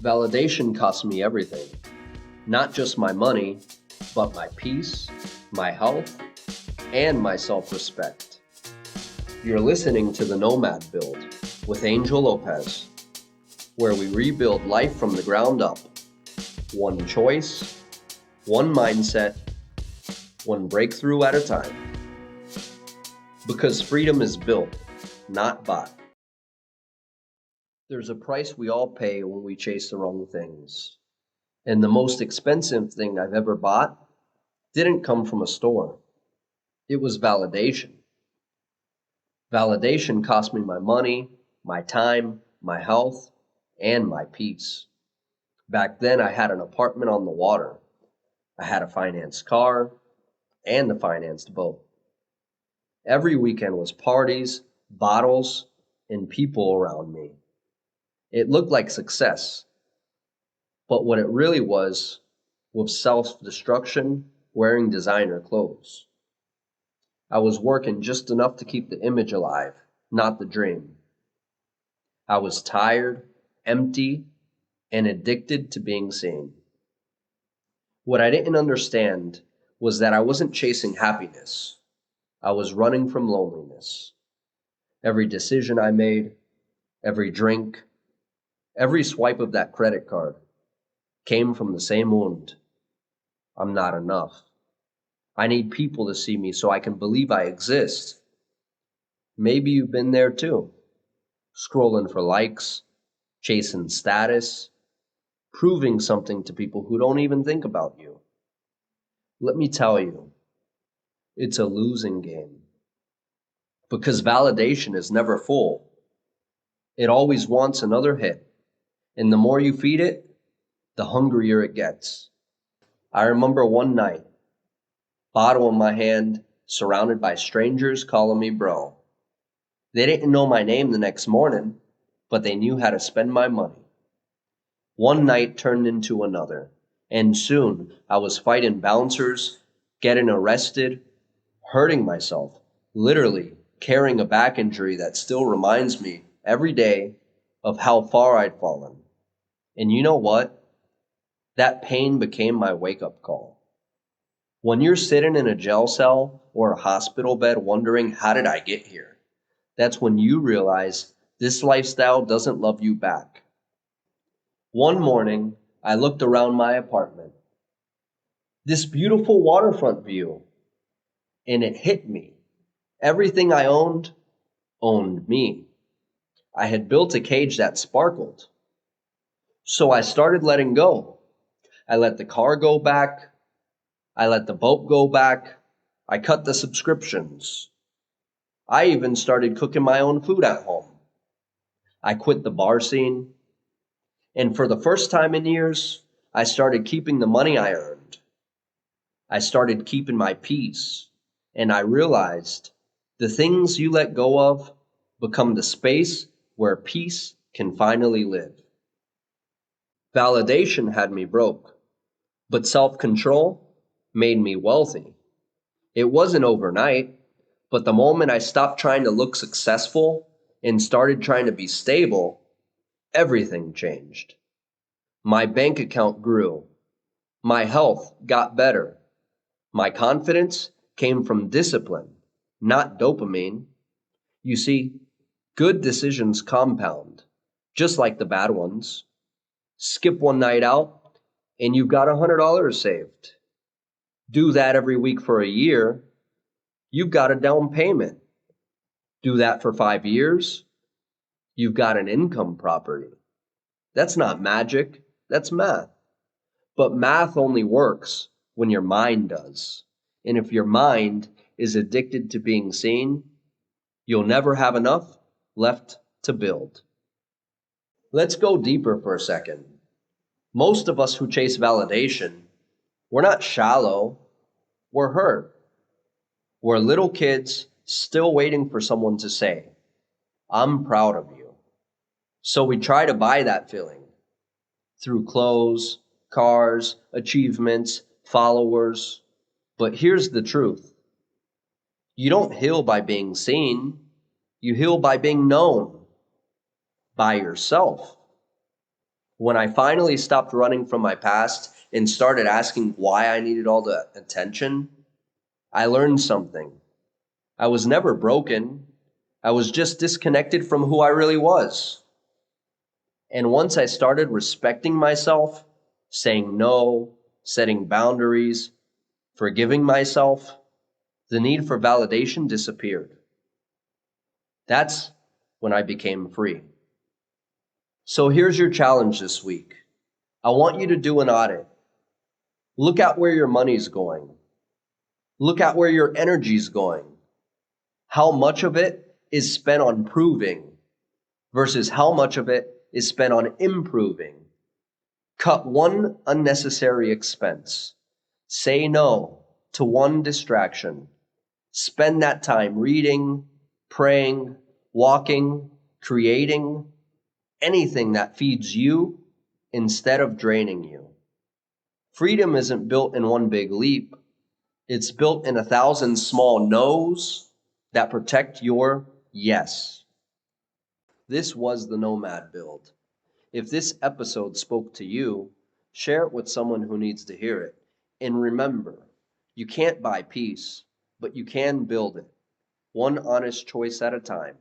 Validation cost me everything. Not just my money, but my peace, my health, and my self-respect. You're listening to the Nomad Build with Angel López, where we rebuild life from the ground up. One choice, one mindset, one breakthrough at a time. Because freedom is built, not bought. There's a price we all pay when we chase the wrong things. And the most expensive thing I've ever bought didn't come from a store. It was validation. Validation cost me my money, my time, my health, and my peace. Back then, I had an apartment on the water. I had a financed car and a financed boat. Every weekend was parties, bottles, and people around me. It looked like success, but what it really was self-destruction wearing designer clothes. I was working just enough to keep the image alive, not the dream. I was tired, empty, and addicted to being seen. What I didn't understand was that I wasn't chasing happiness. I was running from loneliness. Every decision I made, every drink, every swipe of that credit card came from the same wound. I'm not enough. I need people to see me so I can believe I exist. Maybe you've been there too, scrolling for likes, chasing status, proving something to people who don't even think about you. Let me tell you, it's a losing game. Because validation is never full. It always wants another hit. And the more you feed it, the hungrier it gets. I remember one night, bottle in my hand, surrounded by strangers calling me bro. They didn't know my name the next morning, but they knew how to spend my money. One night turned into another, and soon I was fighting bouncers, getting arrested, hurting myself, literally carrying a back injury that still reminds me every day of how far I'd fallen. And you know what? That pain became my wake-up call. When you're sitting in a jail cell or a hospital bed wondering, how did I get here? That's when you realize this lifestyle doesn't love you back. One morning, I looked around my apartment. This beautiful waterfront view. And it hit me. Everything I owned me. I had built a cage that sparkled. So I started letting go. I let the car go back. I let the boat go back. I cut the subscriptions. I even started cooking my own food at home. I quit the bar scene. And for the first time in years, I started keeping the money I earned. I started keeping my peace. And I realized the things you let go of become the space where peace can finally live. Validation had me broke, but self-control made me wealthy. It wasn't overnight, but the moment I stopped trying to look successful and started trying to be stable, everything changed. My bank account grew. My health got better. My confidence came from discipline, not dopamine. You see, good decisions compound, just like the bad ones. Skip one night out, and you've got $100 saved. Do that every week for a year, you've got a down payment. Do that for 5 years, you've got an income property. That's not magic, that's math. But math only works when your mind does. And if your mind is addicted to being seen, you'll never have enough left to build. Let's go deeper for a second. Most of us who chase validation, we're not shallow, we're hurt. We're little kids still waiting for someone to say, I'm proud of you. So we try to buy that feeling through clothes, cars, achievements, followers. But here's the truth. You don't heal by being seen. You heal by being known by yourself. When I finally stopped running from my past and started asking why I needed all the attention, I learned something. I was never broken. I was just disconnected from who I really was. And once I started respecting myself, saying no, setting boundaries, forgiving myself, the need for validation disappeared. That's when I became free. So here's your challenge this week. I want you to do an audit. Look at where your money's going. Look at where your energy's going. How much of it is spent on proving versus how much of it is spent on improving. Cut one unnecessary expense. Say no to one distraction. Spend that time reading, praying, walking, creating, anything that feeds you instead of draining you. Freedom isn't built in one big leap. It's built in 1,000 small no's that protect your yes. This was the Nomad Build. If this episode spoke to you, share it with someone who needs to hear it. And remember, you can't buy peace, but you can build it, one honest choice at a time.